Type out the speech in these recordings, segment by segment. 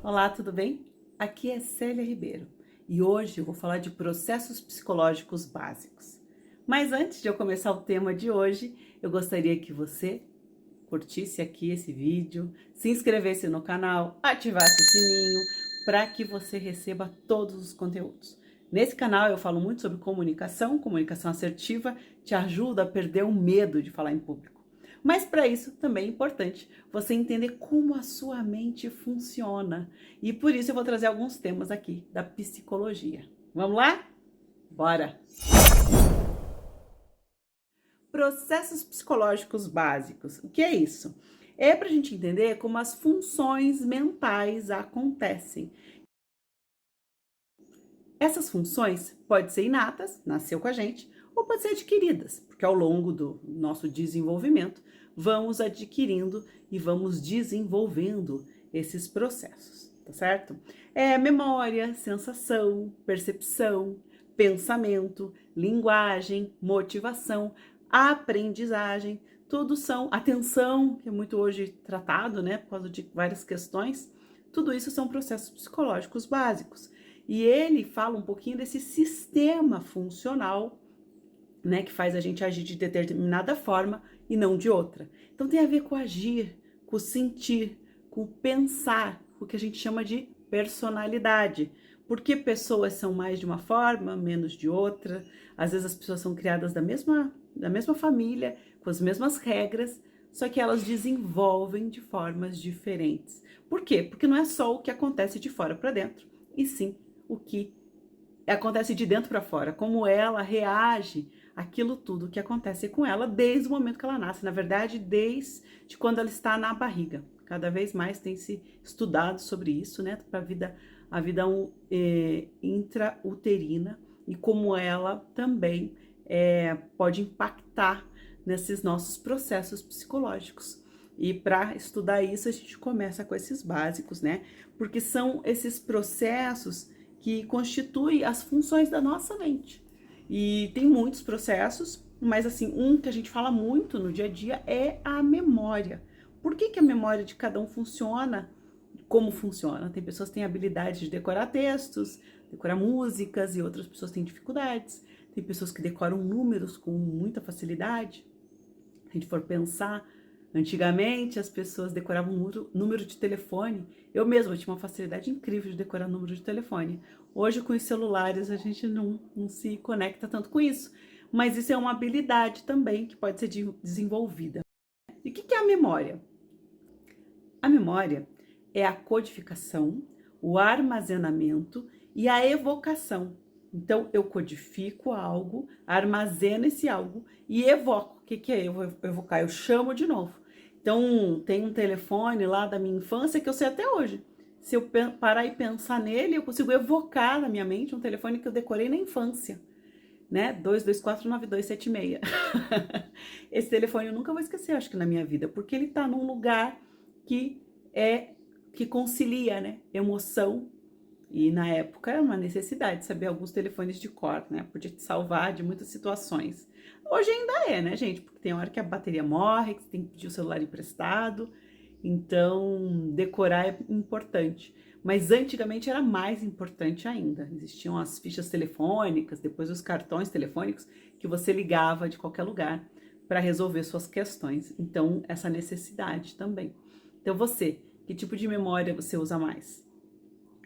Olá, tudo bem? Aqui é Célia Ribeiro e hoje eu vou falar de processos psicológicos básicos. Mas antes de eu começar o tema de hoje, eu gostaria que você curtisse aqui esse vídeo, se inscrevesse no canal, ativasse o sininho para que você receba todos os conteúdos. Nesse canal eu falo muito sobre comunicação, comunicação assertiva, te ajuda a perder o medo de falar em público. Mas para isso também é importante você entender como a sua mente funciona. E por isso eu vou trazer alguns temas aqui da psicologia. Vamos lá? Bora! Processos psicológicos básicos. O que é isso? É para a gente entender como as funções mentais acontecem. Essas funções podem ser inatas, nasceu com a gente, ou podem ser adquiridas, porque ao longo do nosso desenvolvimento vamos adquirindo e vamos desenvolvendo esses processos, tá certo? É memória, sensação, percepção, pensamento, linguagem, motivação, aprendizagem, tudo são atenção, que é muito hoje tratado, né, por causa de várias questões. Tudo isso são processos psicológicos básicos. E ele fala um pouquinho desse sistema funcional, né, que faz a gente agir de determinada forma e não de outra. Então tem a ver com agir, com sentir, com pensar, o que a gente chama de personalidade. Porque pessoas são mais de uma forma, menos de outra. Às vezes as pessoas são criadas da mesma família, com as mesmas regras, só que elas desenvolvem de formas diferentes. Por quê? Porque não é só o que acontece de fora para dentro, e sim o que acontece de dentro para fora, como ela reage àquilo tudo que acontece com ela desde o momento que ela nasce, na verdade, desde quando ela está na barriga. Cada vez mais tem se estudado sobre isso, né, para a vida intrauterina e como ela também pode impactar nesses nossos processos psicológicos. E para estudar isso, a gente começa com esses básicos, né? Porque são esses processos que constituem as funções da nossa mente. E tem muitos processos, mas assim, um que a gente fala muito no dia a dia é a memória. Por que a memória de cada um funciona como funciona? Tem pessoas que têm habilidade de decorar textos, decorar músicas, e outras pessoas têm dificuldades. Tem pessoas que decoram números com muita facilidade. Se a gente for pensar, antigamente as pessoas decoravam número de telefone. Eu mesma tinha uma facilidade incrível de decorar número de telefone. Hoje, com os celulares, a gente não se conecta tanto com isso. Mas isso é uma habilidade também que pode ser desenvolvida. E o que é a memória? A memória é a codificação, o armazenamento e a evocação. Então, eu codifico algo, armazeno esse algo e evoco. O que é evocar? Eu chamo de novo. Então, tem um telefone lá da minha infância que eu sei até hoje. Se eu parar e pensar nele, eu consigo evocar na minha mente um telefone que eu decorei na infância, né? 2249276. Esse telefone eu nunca vou esquecer, acho que na minha vida, porque ele tá num lugar que que concilia, né? Emoção. E na época era uma necessidade saber alguns telefones de cor, né? Podia te salvar de muitas situações. Hoje ainda é, né, gente? Porque tem hora que a bateria morre, que você tem que pedir o celular emprestado. Então, decorar é importante. Mas antigamente era mais importante ainda. Existiam as fichas telefônicas, depois os cartões telefônicos, que você ligava de qualquer lugar para resolver suas questões. Então, essa necessidade também. Então, você, que tipo de memória você usa mais?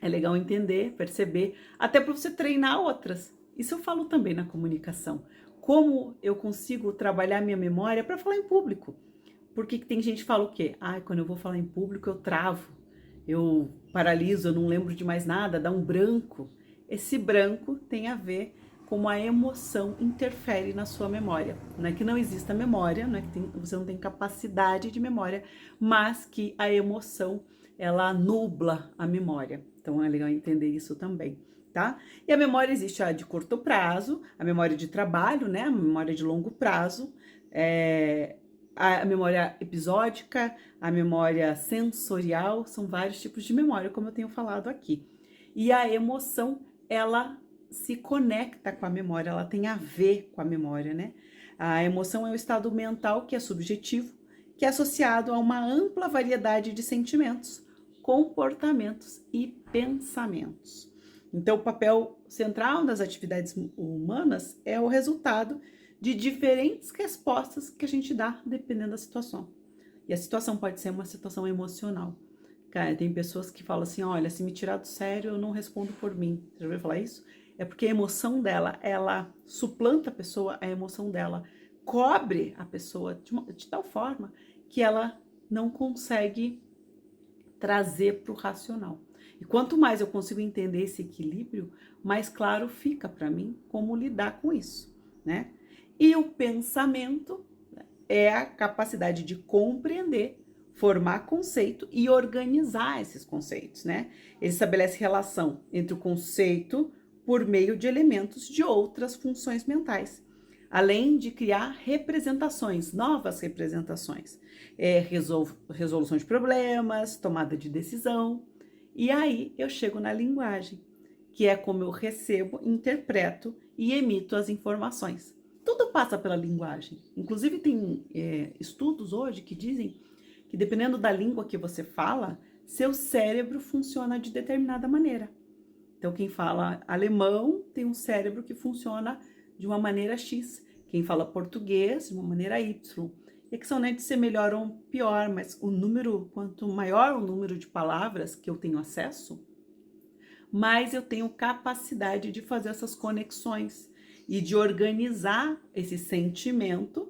É legal entender, perceber, até para você treinar outras. Isso eu falo também na comunicação. Como eu consigo trabalhar minha memória para falar em público? Porque tem gente que fala o quê? Ah, quando eu vou falar em público eu travo, eu paraliso, eu não lembro de mais nada, dá um branco. Esse branco tem a ver como a emoção interfere na sua memória. Não é que não exista memória, não é que você não tem capacidade de memória, mas que a emoção, ela nubla a memória. Então é legal entender isso também, tá? E a memória existe a de curto prazo, a memória de trabalho, né? A memória de longo prazo, a memória episódica, a memória sensorial, são vários tipos de memória, como eu tenho falado aqui. E a emoção, ela se conecta com a memória, ela tem a ver com a memória, né? A emoção é um estado mental que é subjetivo, que é associado a uma ampla variedade de sentimentos, comportamentos e pensamentos. Então, o papel central das atividades humanas é o resultado de diferentes respostas que a gente dá dependendo da situação. E a situação pode ser uma situação emocional. Cara, tem pessoas que falam assim, olha, se me tirar do sério, eu não respondo por mim. Você já ouviu falar isso? É porque a emoção dela, ela suplanta a pessoa, a emoção dela cobre a pessoa de tal forma que ela não consegue trazer para o racional. E quanto mais eu consigo entender esse equilíbrio, mais claro fica para mim como lidar com isso, né? E o pensamento é a capacidade de compreender, formar conceito e organizar esses conceitos, né? Ele estabelece relação entre o conceito por meio de elementos de outras funções mentais, além de criar representações, novas representações, resolução de problemas, tomada de decisão. E aí eu chego na linguagem, que é como eu recebo, interpreto e emito as informações. Tudo passa pela linguagem. Inclusive tem estudos hoje que dizem que dependendo da língua que você fala, seu cérebro funciona de determinada maneira. Então quem fala alemão tem um cérebro que funciona de uma maneira X. Quem fala português de uma maneira Y. E a questão não é de ser melhor ou pior, mas quanto maior o número de palavras que eu tenho acesso, mais eu tenho capacidade de fazer essas conexões e de organizar esse sentimento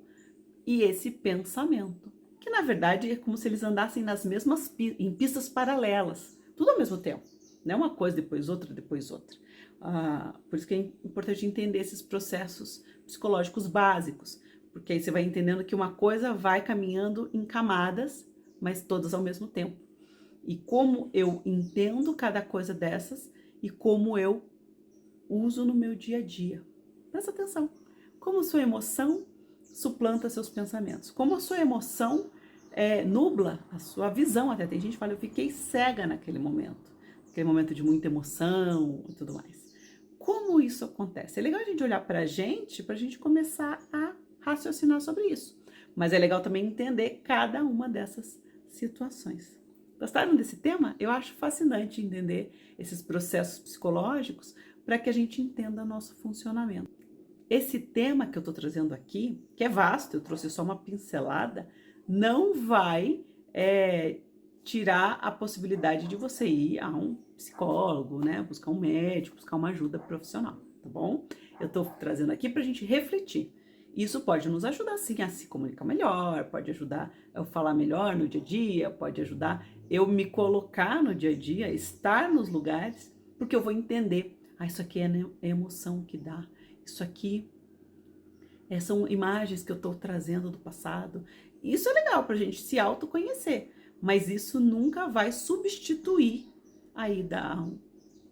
e esse pensamento, que na verdade é como se eles andassem em pistas paralelas, tudo ao mesmo tempo, não é uma coisa depois outra, depois outra. Por isso que é importante entender esses processos psicológicos básicos, porque aí você vai entendendo que uma coisa vai caminhando em camadas, mas todas ao mesmo tempo. E como eu entendo cada coisa dessas e como eu uso no meu dia a dia. Presta atenção. Como sua emoção suplanta seus pensamentos. Como a sua emoção nubla a sua visão. Até tem gente que fala, eu fiquei cega naquele momento. Aquele momento de muita emoção e tudo mais. Como isso acontece? É legal a gente olhar pra gente começar a raciocinar sobre isso. Mas é legal também entender cada uma dessas situações. Gostaram desse tema? Eu acho fascinante entender esses processos psicológicos para que a gente entenda nosso funcionamento. Esse tema que eu estou trazendo aqui, que é vasto, eu trouxe só uma pincelada, não vai tirar a possibilidade de você ir a um psicólogo, né? Buscar um médico, buscar uma ajuda profissional, tá bom? Eu estou trazendo aqui para a gente refletir. Isso pode nos ajudar, sim, a se comunicar melhor, pode ajudar eu falar melhor no dia a dia, pode ajudar eu me colocar no dia a dia, estar nos lugares, porque eu vou entender, isso aqui é emoção que dá, isso aqui são imagens que eu estou trazendo do passado. Isso é legal para a gente se autoconhecer, mas isso nunca vai substituir a ida a um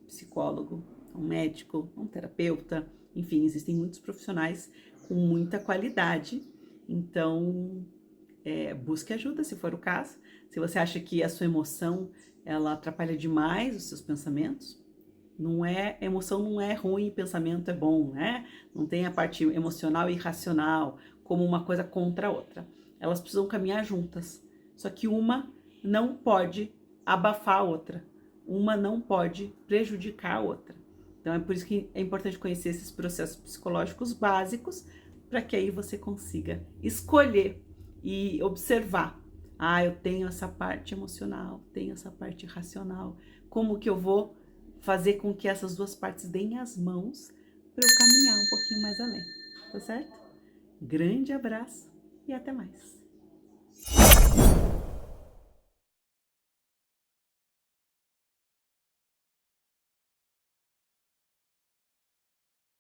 psicólogo, a um médico, a um terapeuta, enfim, existem muitos profissionais com muita qualidade, então busque ajuda se for o caso. Se você acha que a sua emoção ela atrapalha demais os seus pensamentos, emoção não é ruim, pensamento é bom, né? Não tem a parte emocional e racional como uma coisa contra a outra. Elas precisam caminhar juntas, só que uma não pode abafar a outra, uma não pode prejudicar a outra. Então é por isso que é importante conhecer esses processos psicológicos básicos, para que aí você consiga escolher e observar. Eu tenho essa parte emocional, tenho essa parte racional. Como que eu vou fazer com que essas duas partes deem as mãos para eu caminhar um pouquinho mais além, tá certo? Grande abraço e até mais.